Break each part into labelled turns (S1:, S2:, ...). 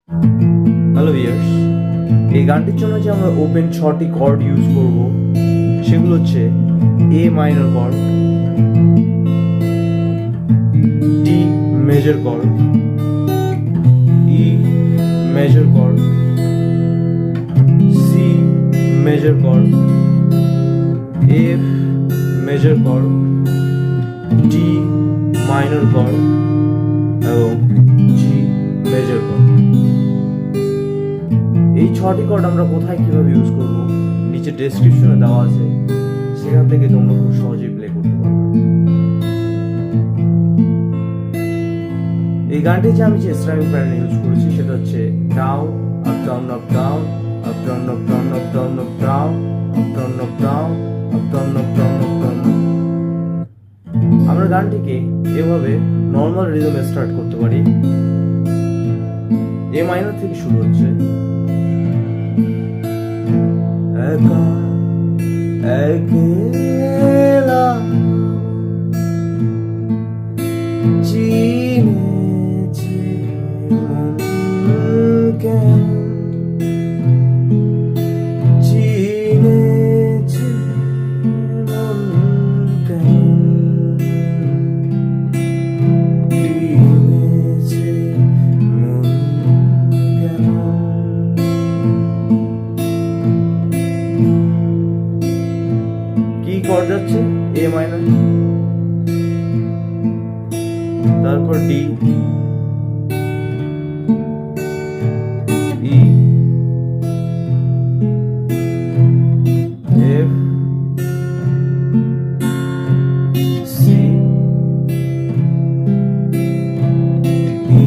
S1: Hello viewers, এই গানটির জন্য যে আমরা ওপেন 6টি কর্ড ইউজ করব সেগুলো হচ্ছে A minor chord, D major chord, E major chord, C major chord, F major chord, D minor chord এবং জি মেজর কর্ড। এই 6টি কর্ড আমরা কোথায় কিভাবে ইউজ করব নিচে ডেসক্রিপশনে দেওয়া আছে, সেখান থেকে তোমরা খুব সহজেই প্লে করতে পারবে। এই গানটি যে আমি যে স্ট্রাইমিং প্যাটার্ন ইউজ করেছি সেটা হচ্ছে down up down up down up down up down up down up down up down up down up down up down up down. আমরা গানটিকে এভাবে নর্মাল রিদমে স্টার্ট করতে পারি। এ মাইনর থেকে শুরু হচ্ছে, একা একলা চিনেছে মনকে, চিনেছে মনকে, চিনেছে মনকে। কি কর্ড যাচ্ছে? এ মাইনর, তারপর ডি, ই, এফ, সি, ই,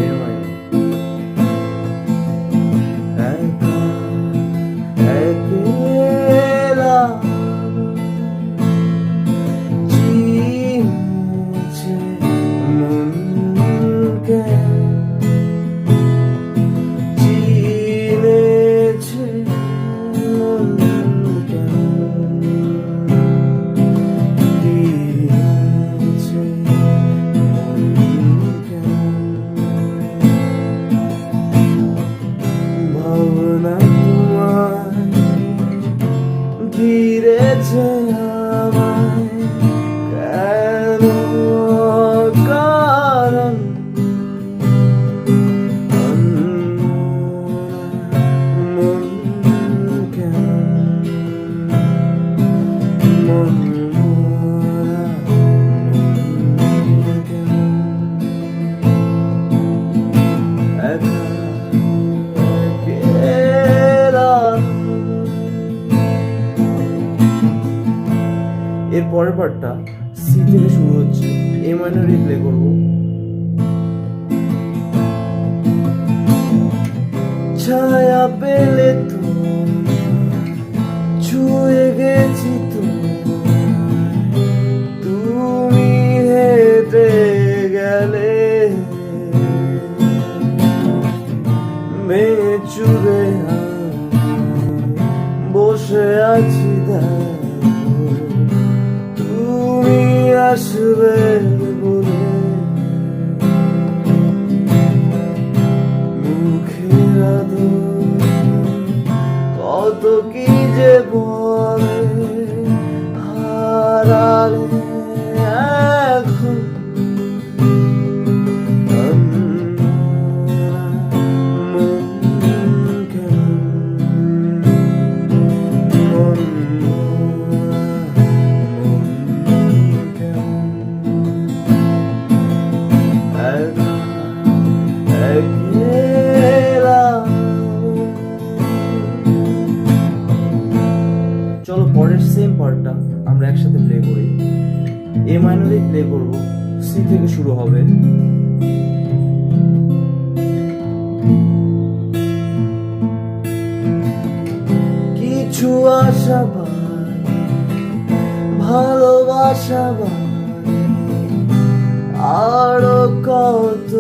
S1: এ মাইনর। একা একলা চিনেছে মনকে, চিনেছে মনকে, চিনেছে মনকে। ভাবনা তোমায় ঘিরেছে আমায়, কেন কারণ মন কেন, মন কেন, একা এর পরের পার্টটা সি থেকে শুরু হচ্ছে, এ মাইনরে প্লে করব। ছায়া পেলে তো ছুঁয়ে গেছি তো, তুমি হেঁটে গেলে মেয়ে চুড়ে বসে আছি দেখো, তুমি আসবে বলে মুখের আদর কত কি যে বলে, হারালে এখন চলো পরের সেম পার্টটা আমরা একসাথে প্লে করি। এ মাইনরে প্লে করব, সি থেকে শুরু হবে। কিছু আশা পাই, ভালোবাসা পাই, আরো কত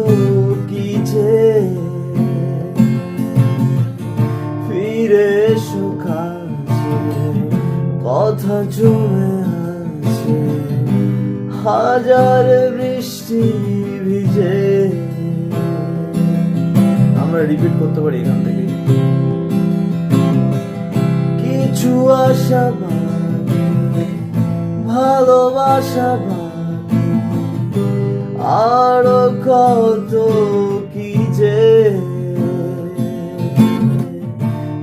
S1: কি যে, ফিরে এসো কাছে, কথা জমে আছে হাজার বৃষ্টি ভিজে। রিপিট করতে পারি এখান থেকে। কিছু আশা বাকি, ভালোবাসা বাকি, আরো কত কি যে,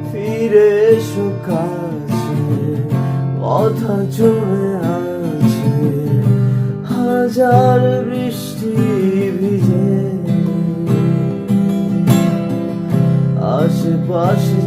S1: ফিরে এসো কাছে, কথা জমে আছে হাজার বৃষ্টি ভিজে, আশেপাশে